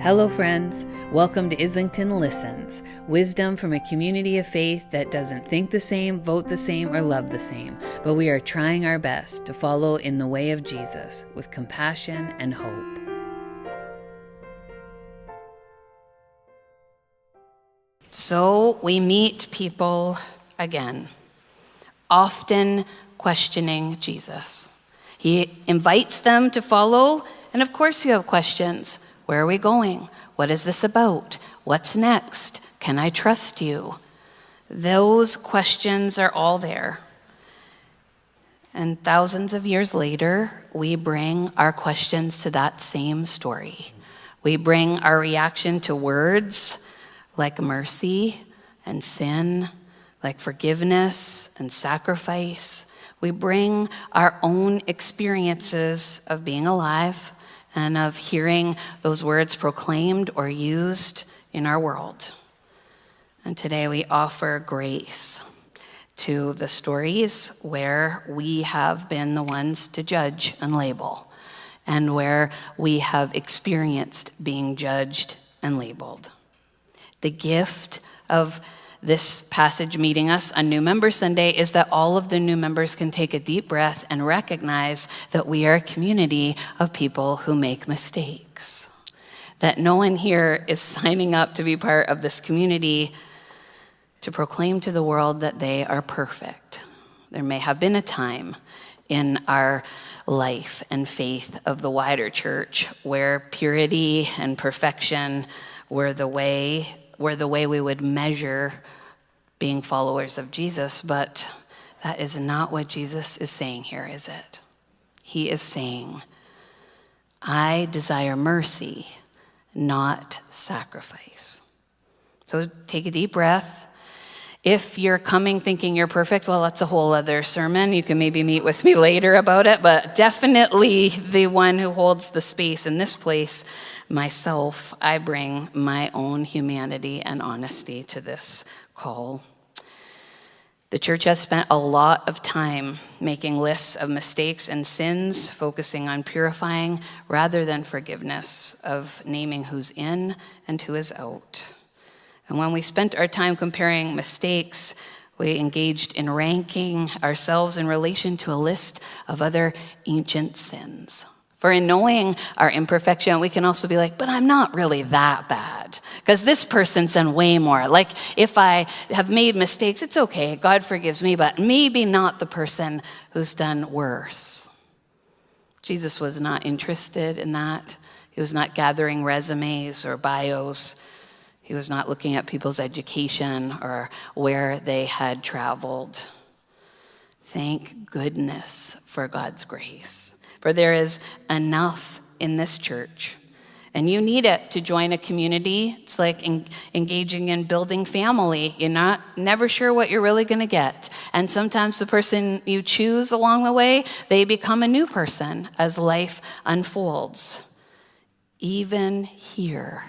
Hello, friends. Welcome to Islington Listens, wisdom from a community of faith that doesn't think the same, vote the same, or love the same, but we are trying our best to follow in the way of Jesus with compassion and hope. So we meet people again, often questioning Jesus. He invites them to follow, and of course you have questions. Where are we going? What is this about? What's next? Can I trust you? Those questions are all there. And thousands of years later, we bring our questions to that same story. We bring our reaction to words like mercy and sin, like forgiveness and sacrifice. We bring our own experiences of being alive and of hearing those words proclaimed or used in our world. And today we offer grace to the stories where we have been the ones to judge and label, and where we have experienced being judged and labeled. The gift of this passage meeting us on New Member Sunday is that all of the new members can take a deep breath and recognize that we are a community of people who make mistakes. That no one here is signing up to be part of this community to proclaim to the world that they are perfect. There may have been a time in our life and faith of the wider church where purity and perfection were the way we would measure being followers of Jesus, but that is not what Jesus is saying here, is it? He is saying, I desire mercy, not sacrifice. So take a deep breath. If you're coming thinking you're perfect, well, that's a whole other sermon. You can maybe meet with me later about it, but definitely the one who holds the space in this place, myself, I bring my own humanity and honesty to this call. The church has spent a lot of time making lists of mistakes and sins, focusing on purifying rather than forgiveness, of naming who's in and who is out. And when we spent our time comparing mistakes, we engaged in ranking ourselves in relation to a list of other ancient sins. For in knowing our imperfection, we can also be like, but I'm not really that bad, because this person's done way more. Like, if I have made mistakes, it's okay, God forgives me, but maybe not the person who's done worse. Jesus was not interested in that. He was not gathering resumes or bios. He was not looking at people's education or where they had traveled. Thank goodness for God's grace. For there is enough in this church, and you need it to join a community. It's like engaging in building family. You're never sure what you're really going to get. And sometimes the person you choose along the way, they become a new person as life unfolds. Even here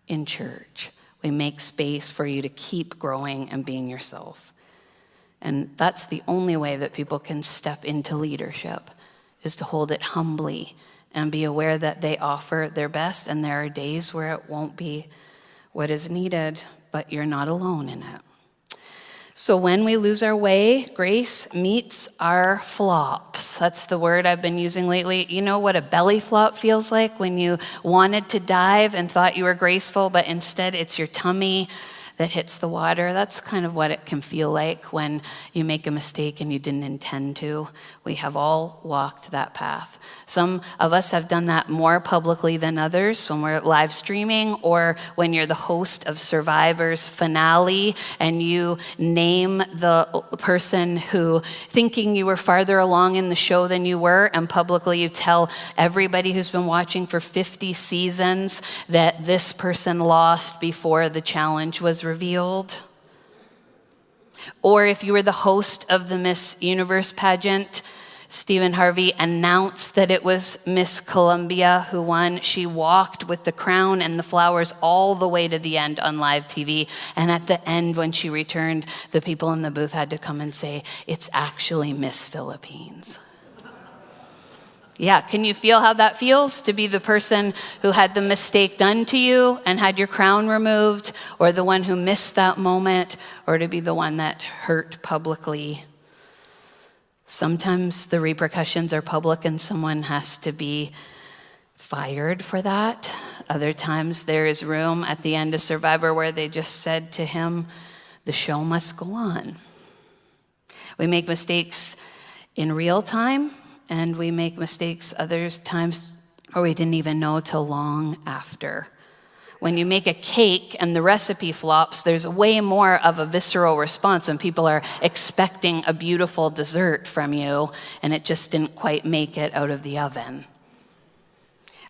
in church, we make space for you to keep growing and being yourself. And that's the only way that people can step into leadership, is to hold it humbly and be aware that they offer their best, and there are days where it won't be what is needed, but you're not alone in it. So when we lose our way, grace meets our flops. That's the word I've been using lately. You know what a belly flop feels like when you wanted to dive and thought you were graceful, but instead it's your tummy that hits the water. That's kind of what it can feel like when you make a mistake and you didn't intend to. We have all walked that path. Some of us have done that more publicly than others, when we're live streaming or when you're the host of Survivor's finale and you name the person who, thinking you were farther along in the show than you were, and publicly you tell everybody who's been watching for 50 seasons that this person lost before the challenge was revealed. Or if you were the host of the Miss Universe pageant, Stephen Harvey announced that it was Miss Columbia who won. She walked with the crown and the flowers all the way to the end on live TV. And at the end, when she returned, the people in the booth had to come and say, it's actually Miss Philippines. Yeah, can you feel how that feels to be the person who had the mistake done to you and had your crown removed, or the one who missed that moment, or to be the one that hurt publicly? Sometimes the repercussions are public and someone has to be fired for that. Other times there is room at the end of Survivor where they just said to him, the show must go on. We make mistakes in real time, and we make mistakes other times where we didn't even know till long after. When you make a cake and the recipe flops, there's way more of a visceral response when people are expecting a beautiful dessert from you and it just didn't quite make it out of the oven.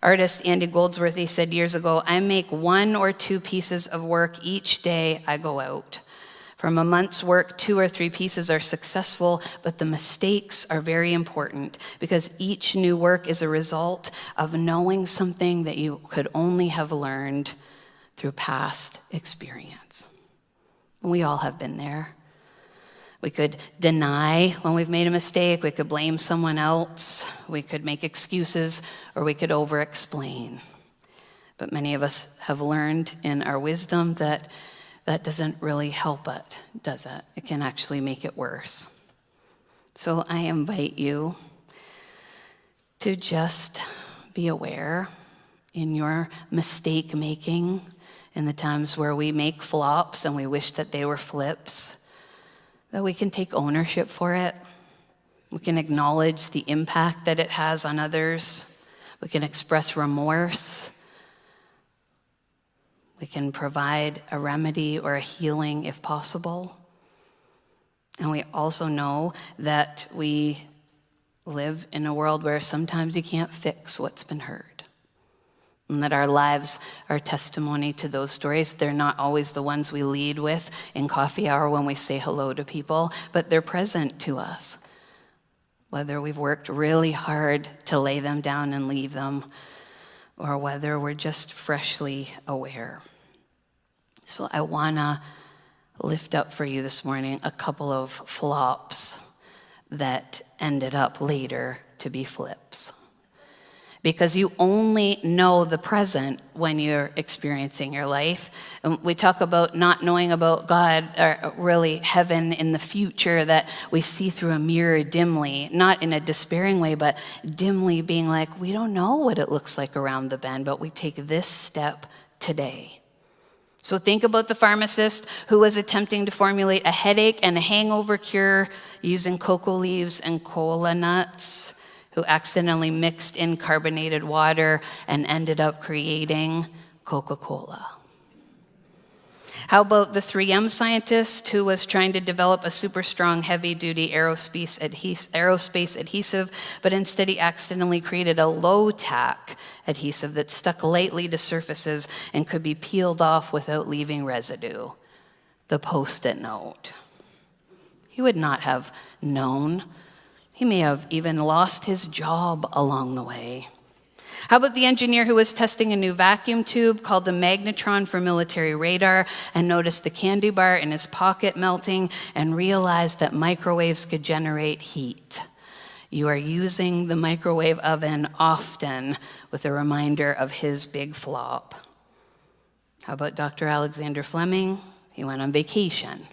Artist Andy Goldsworthy said years ago, I make 1 or 2 pieces of work each day I go out. From a month's work, 2 or 3 pieces are successful, but the mistakes are very important because each new work is a result of knowing something that you could only have learned through past experience. We all have been there. We could deny when we've made a mistake. We could blame someone else. We could make excuses, or we could over-explain. But many of us have learned in our wisdom that that doesn't really help it, does it? It can actually make it worse. So I invite you to just be aware in your mistake making, in the times where we make flops and we wish that they were flips, that we can take ownership for it. We can acknowledge the impact that it has on others. We can express remorse. We can provide a remedy or a healing if possible. And we also know that we live in a world where sometimes you can't fix what's been heard. And that our lives are testimony to those stories. They're not always the ones we lead with in coffee hour when we say hello to people, but they're present to us. Whether we've worked really hard to lay them down and leave them, or whether we're just freshly aware. So I want to lift up for you this morning a couple of flops that ended up later to be flips. Because you only know the present when you're experiencing your life. And we talk about not knowing about God, or really heaven in the future that we see through a mirror dimly, not in a despairing way, but dimly being like, we don't know what it looks like around the bend, but we take this step today. So think about the pharmacist who was attempting to formulate a headache and a hangover cure using cocoa leaves and cola nuts, who accidentally mixed in carbonated water and ended up creating Coca-Cola. How about the 3M scientist who was trying to develop a super strong, heavy-duty aerospace adhesive, but instead he accidentally created a low-tack adhesive that stuck lightly to surfaces and could be peeled off without leaving residue? The Post-it note. He would not have known. He may have even lost his job along the way. How about the engineer who was testing a new vacuum tube called the magnetron for military radar and noticed the candy bar in his pocket melting and realized that microwaves could generate heat? You are using the microwave oven often with a reminder of his big flop. How about Dr. Alexander Fleming? He went on vacation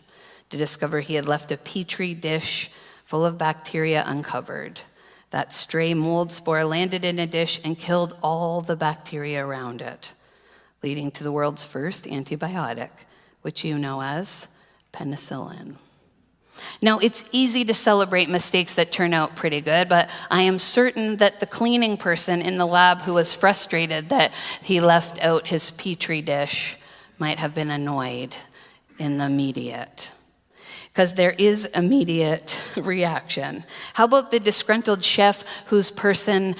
to discover he had left a petri dish full of bacteria uncovered. That stray mold spore landed in a dish and killed all the bacteria around it, leading to the world's first antibiotic, which you know as penicillin. Now, it's easy to celebrate mistakes that turn out pretty good, but I am certain that the cleaning person in the lab who was frustrated that he left out his petri dish might have been annoyed in the immediate. Because there is immediate reaction. How about the disgruntled chef whose person,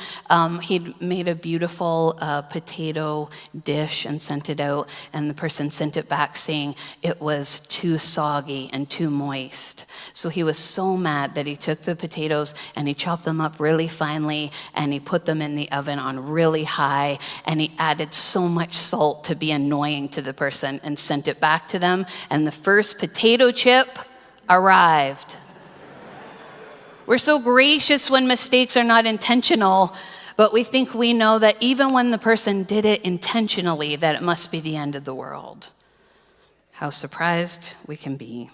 he'd made a beautiful potato dish and sent it out, and the person sent it back saying it was too soggy and too moist. So he was so mad that he took the potatoes and he chopped them up really finely and he put them in the oven on really high, and he added so much salt to be annoying to the person and sent it back to them, and the first potato chip arrived. We're so gracious when mistakes are not intentional, but we think we know that even when the person did it intentionally, that it must be the end of the world. How surprised we can be.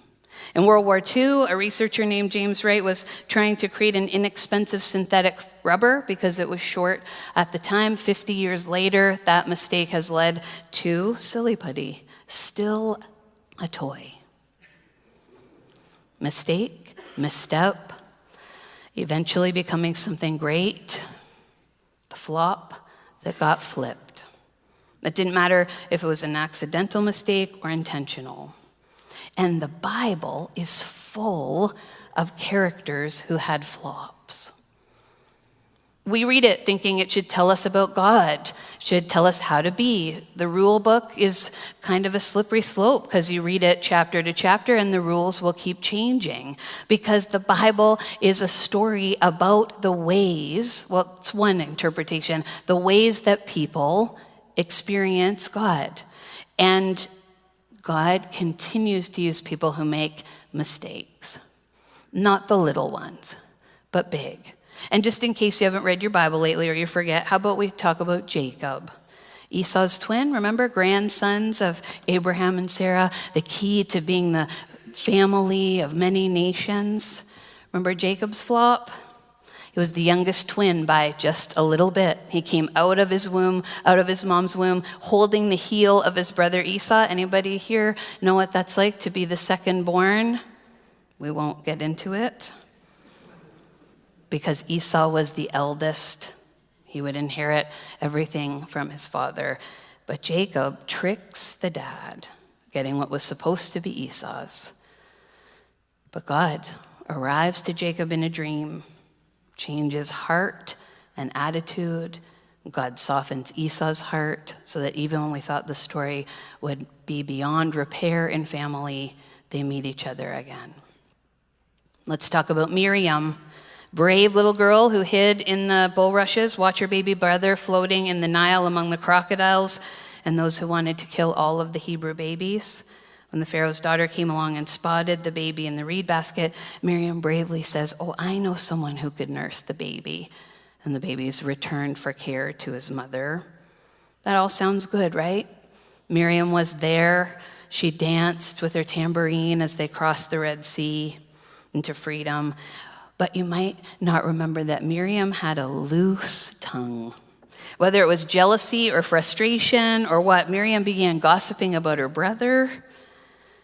In World War II, a researcher named James Wright was trying to create an inexpensive synthetic rubber because it was short at the time. 50 years later, that mistake has led to silly putty, still a toy. Mistake, misstep, eventually becoming something great, the flop that got flipped. It didn't matter if it was an accidental mistake or intentional. And the Bible is full of characters who had flops. We read it thinking it should tell us about God, should tell us how to be. The rule book is kind of a slippery slope because you read it chapter to chapter and the rules will keep changing because the Bible is a story about the ways, well, it's one interpretation, the ways that people experience God. And God continues to use people who make mistakes, not the little ones, but big. And just in case you haven't read your Bible lately or you forget, how about we talk about Jacob? Esau's twin, remember, grandsons of Abraham and Sarah, the key to being the family of many nations. Remember Jacob's flop? He was the youngest twin by just a little bit. He came out of his womb, out of his mom's womb, holding the heel of his brother Esau. Anybody here know what that's like to be the second born? We won't get into it. Because Esau was the eldest, he would inherit everything from his father. But Jacob tricks the dad, getting what was supposed to be Esau's. But God arrives to Jacob in a dream, changes heart and attitude. God softens Esau's heart so that even when we thought the story would be beyond repair in family, they meet each other again. Let's talk about Miriam, brave little girl who hid in the bulrushes, watch her baby brother floating in the Nile among the crocodiles and those who wanted to kill all of the Hebrew babies. When the Pharaoh's daughter came along and spotted the baby in the reed basket, Miriam bravely says, "Oh, I know someone who could nurse the baby." And the baby is returned for care to his mother. That all sounds good, right? Miriam was there. She danced with her tambourine as they crossed the Red Sea into freedom. But you might not remember that Miriam had a loose tongue. Whether it was jealousy or frustration or what, Miriam began gossiping about her brother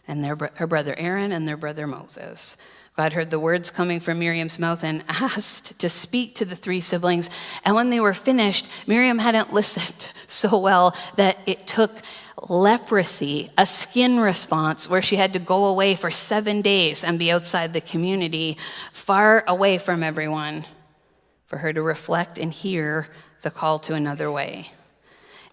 and her brother Aaron and their brother Moses. God heard the words coming from Miriam's mouth and asked to speak to the three siblings. And when they were finished, Miriam hadn't listened so well that it took leprosy, a skin response where she had to go away for 7 days and be outside the community, far away from everyone, for her to reflect and hear the call to another way.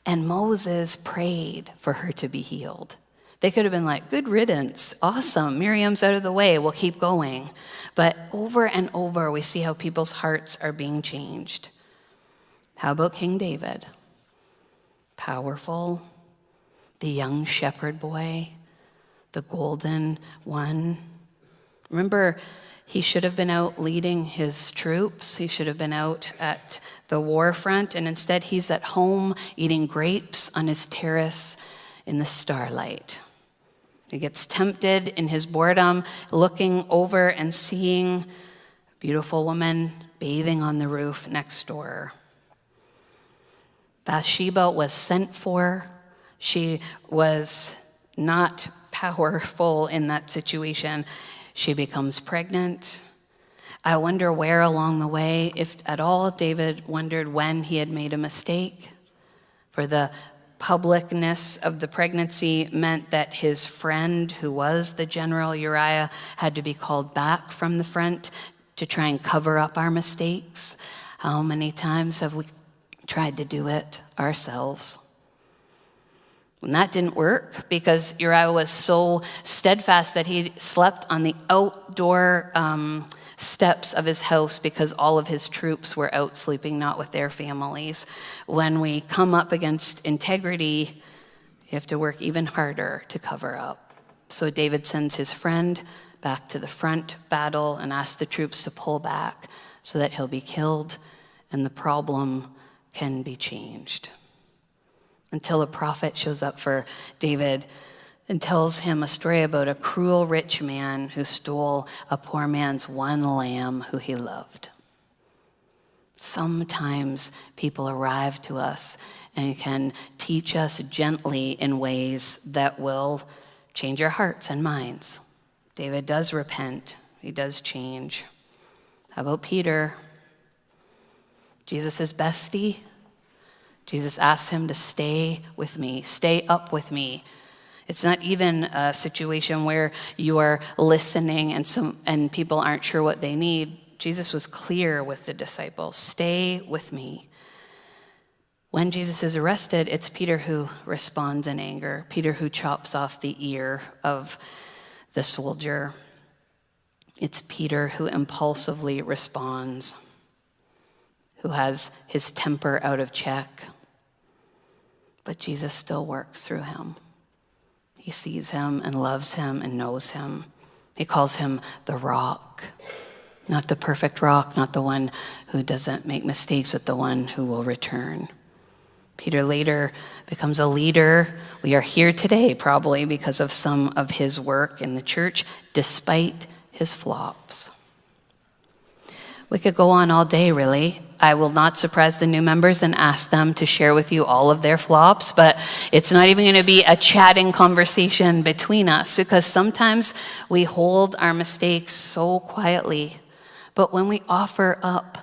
And Moses prayed for her to be healed. They could have been like, good riddance, awesome, Miriam's out of the way, we'll keep going. But over and over, we see how people's hearts are being changed. How about King David? Powerful, the young shepherd boy, the golden one. Remember, he should have been out leading his troops. He should have been out at the war front, and instead he's at home eating grapes on his terrace in the starlight. He gets tempted in his boredom, looking over and seeing a beautiful woman bathing on the roof next door. Bathsheba was sent for. She was not powerful in that situation. She becomes pregnant. I wonder where along the way, if at all, David wondered when he had made a mistake. For the publicness of the pregnancy meant that his friend, who was the general Uriah, had to be called back from the front to try and cover up our mistakes. How many times have we tried to do it ourselves? And that didn't work because Uriah was so steadfast that he slept on the outdoor steps of his house because all of his troops were out sleeping, not with their families. When we come up against integrity, you have to work even harder to cover up. So David sends his friend back to the front battle and ask the troops to pull back so that he'll be killed and the problem can be changed. Until a prophet shows up for David and tells him a story about a cruel rich man who stole a poor man's one lamb who he loved. Sometimes people arrive to us and can teach us gently in ways that will change our hearts and minds. David does repent. He does change. How about Peter? Jesus' bestie. Jesus asks him to stay with me, stay up with me. It's not even a situation where you are listening and people aren't sure what they need. Jesus was clear with the disciples, stay with me. When Jesus is arrested, it's Peter who responds in anger, Peter who chops off the ear of the soldier. It's Peter who impulsively responds, who has his temper out of check. But Jesus still works through him. He sees him and loves him and knows him. He calls him the rock. Not the perfect rock, not the one who doesn't make mistakes, but the one who will return. Peter later becomes a leader. We are here today probably because of some of his work in the church, despite his flops. We could go on all day, really. I will not surprise the new members and ask them to share with you all of their flops, but it's not even going to be a chatting conversation between us because sometimes we hold our mistakes so quietly. But when we offer up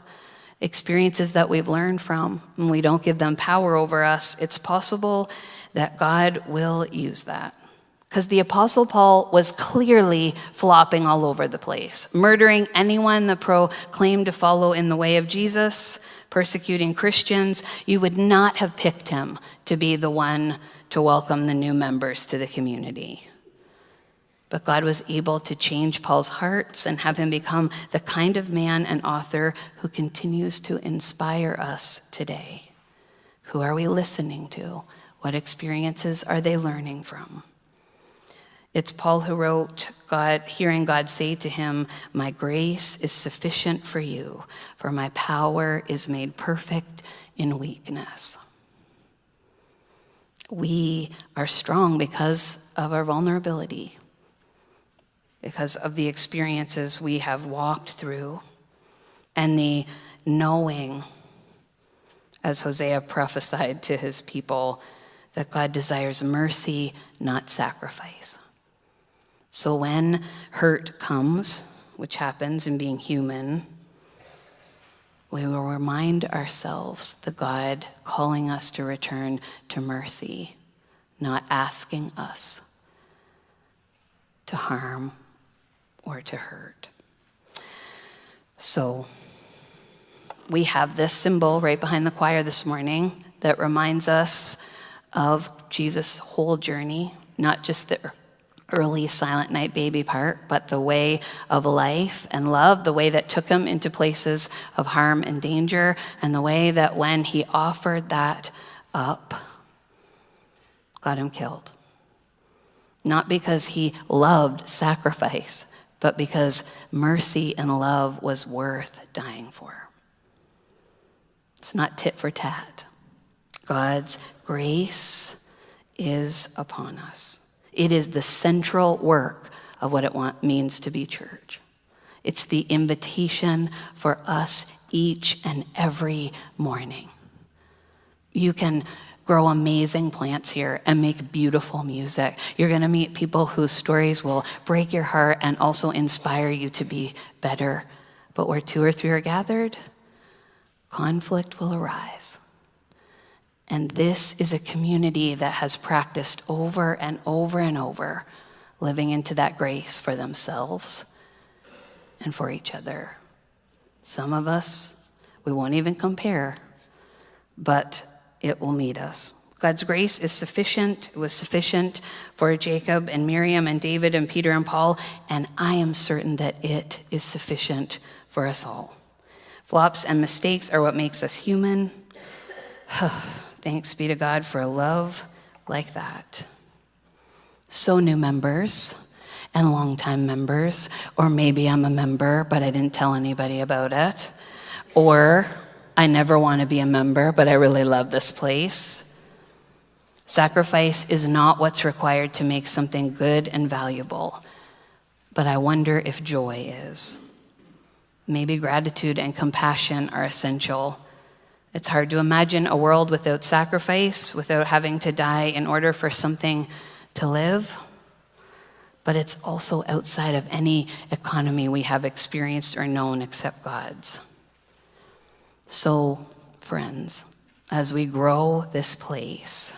experiences that we've learned from and we don't give them power over us, it's possible that God will use that. Because the Apostle Paul was clearly flopping all over the place, murdering anyone that proclaimed to follow in the way of Jesus, persecuting Christians. You would not have picked him to be the one to welcome the new members to the community. But God was able to change Paul's hearts and have him become the kind of man and author who continues to inspire us today. Who are we listening to? What experiences are they learning from? It's Paul who wrote, hearing God say to him, "My grace is sufficient for you, for my power is made perfect in weakness." We are strong because of our vulnerability, because of the experiences we have walked through, and the knowing, as Hosea prophesied to his people, that God desires mercy, not sacrifice. So when hurt comes, which happens in being human, we will remind ourselves the God calling us to return to mercy, not asking us to harm or to hurt. So we have this symbol right behind the choir this morning that reminds us of Jesus' whole journey, not just the early Silent Night baby part, but the way of life and love, the way that took him into places of harm and danger, and the way that when he offered that up, got him killed. Not because he loved sacrifice, but because mercy and love was worth dying for. It's not tit for tat. God's grace is upon us. It is the central work of what it means to be church. It's the invitation for us each and every morning. You can grow amazing plants here and make beautiful music. You're going to meet people whose stories will break your heart and also inspire you to be better. But where two or three are gathered, conflict will arise. And this is a community that has practiced over and over and over, living into that grace for themselves and for each other. Some of us, we won't even compare, but it will meet us. God's grace is sufficient. It was sufficient for Jacob and Miriam and David and Peter and Paul, and I am certain that it is sufficient for us all. Flops and mistakes are what makes us human. Thanks be to God for a love like that. So, new members, and longtime members, or maybe I'm a member, but I didn't tell anybody about it, or I never want to be a member, but I really love this place. Sacrifice is not what's required to make something good and valuable, but I wonder if joy is. Maybe gratitude and compassion are essential. It's hard to imagine a world without sacrifice, without having to die in order for something to live. But it's also outside of any economy we have experienced or known except God's. So, friends, as we grow this place,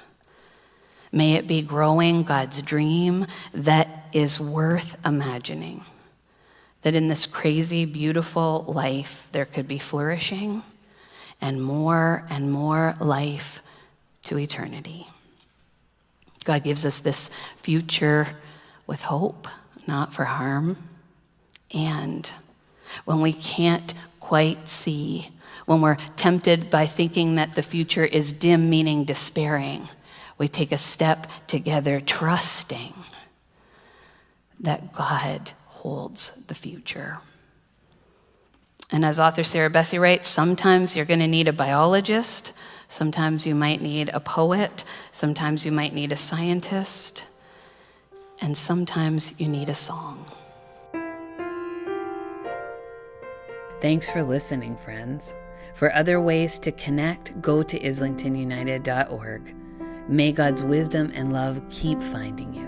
may it be growing God's dream that is worth imagining. That in this crazy, beautiful life, there could be flourishing and more life to eternity. God gives us this future with hope, not for harm. And when we can't quite see, when we're tempted by thinking that the future is dim, meaning despairing, we take a step together, trusting that God holds the future. And as author Sarah Bessey writes, sometimes you're going to need a biologist, sometimes you might need a poet, sometimes you might need a scientist, and sometimes you need a song. Thanks for listening, friends. For other ways to connect, go to islingtonunited.org. May God's wisdom and love keep finding you.